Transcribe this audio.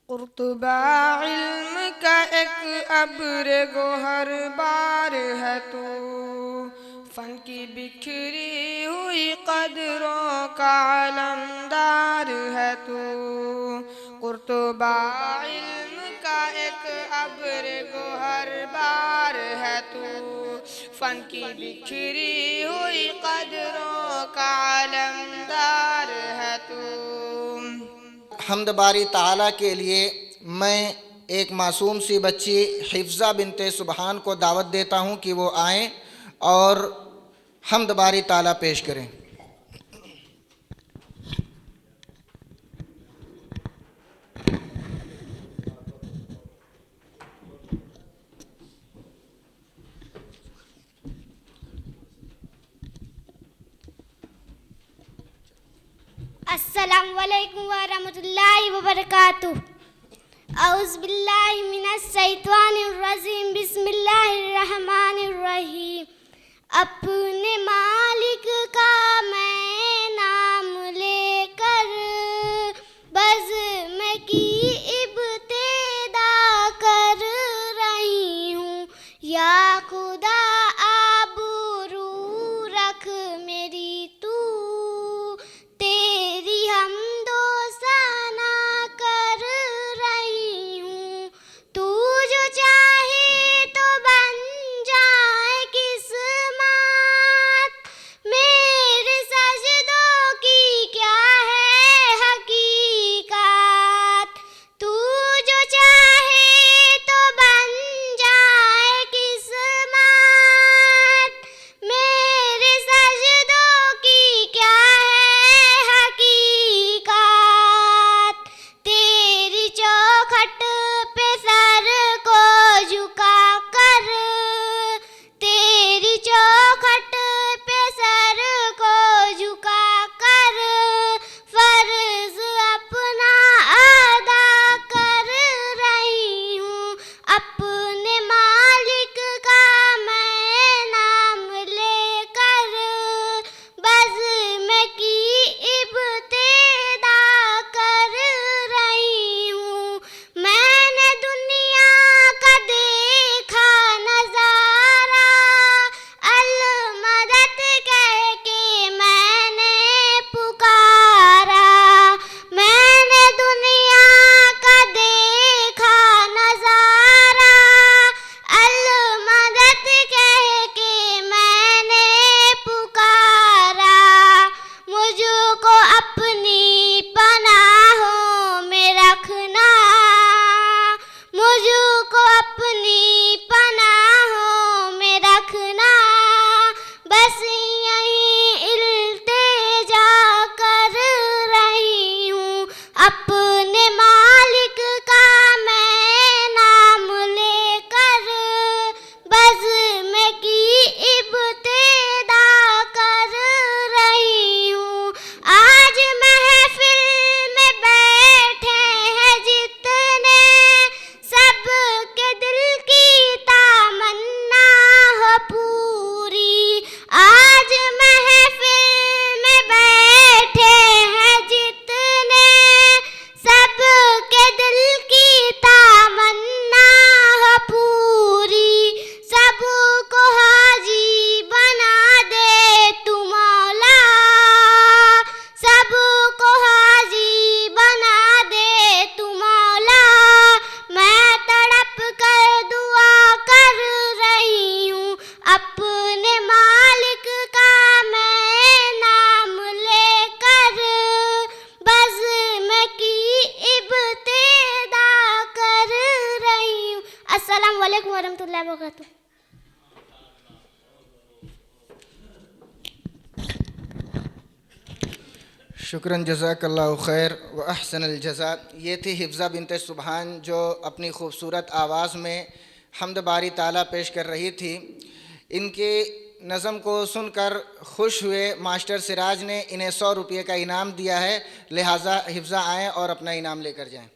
कुर्तुबा इल्म का एक अब्र गोहर बार है तू, फन की बिखरी हुई कदरों का अलमदार है तू। कुर्तुबा इल्म का एक अब्र गोहर बार है तू, फन की बिखरी हुई कदरों का अलमदार है तू। हम्द बारी ताला के लिए मैं एक मासूम सी बच्ची हिफ्ज़ा बिनते सुबहान को दावत देता हूँ कि वो आएँ और हम्द बारी ताला पेश करें। अस्सलामु अलैकुम व रहमतुल्लाहि व बरकातुहू। औज़ु बिल्लाहि मिनश शैतानिर रजीम, बिस्मिल्लाहिर रहमानिर रहीम। अपने मालिक का मैं नाम लेकर बज़्म की इब्तिदा कर रही हूँ। या खुदा आबरू रख मेरी तू, तेरी हमदो सना कर रही हूँ। तू जो चाहे तो बन जाए किस्मत, मेरे सजदों की क्या है हकीकत। तू जो चाहे तो बन जाए किस्मत, मेरे सजदों की क्या है हकीकत। तेरी चौखट पे सर को झुका कर, तेरी चौखट पे सर को झुका कर फर्ज अपना अदा कर रही हूँ। अपने मालिक का मैं नाम लेकर बज़्म की इब्तिदा कर रही हूँ। मैंने दुनिया का देखा नज़ारा, अल मदद कह के मैंने पुकारा। मैंने दुनिया का देखा नज़ारा, अल मदद कह के मैंने पुकारा। मुझको अपनी पनाहों में रखना, मुझको अपनी पनाहों में रखना। बस यहीं इल्तिजा कर रही हूँ। अपने मालिक का मैं नाम लेकर बज़्म की इब्तिदा कर रही हूँ। आज महफिल में बैठे हैं जितने, सबके दिल की तमन्ना हो पूरी। आज महफिल में बैठे हैं जितने, सबके दिल की तमन्ना हो पूरी। सबको हाजी बना दे तू मौला, सबको हाजी बना दे तू मौला। मैं तड़प कर दुआ कर रही हूँ। अपने मालिक का मैं नाम लेकर बज़्म की इब्तिदा कर रही हूँ। अस्सलामु अलैकुम व रहमतुल्लाहि व बरकातुहू। शुक्रन जज़ाकल्लाहु खैर व अहसनल जज़ा। ये थी हिफ्ज़ा बिनते सुबहान जो अपनी खूबसूरत आवाज़ में हम्द बारी ताला पेश कर रही थी। इनके नज़म को सुनकर खुश हुए मास्टर सिराज ने इन्हें 100 रुपये का इनाम दिया है, लिहाजा हिफ्ज़ा आएँ और अपना इनाम लेकर जाएँ।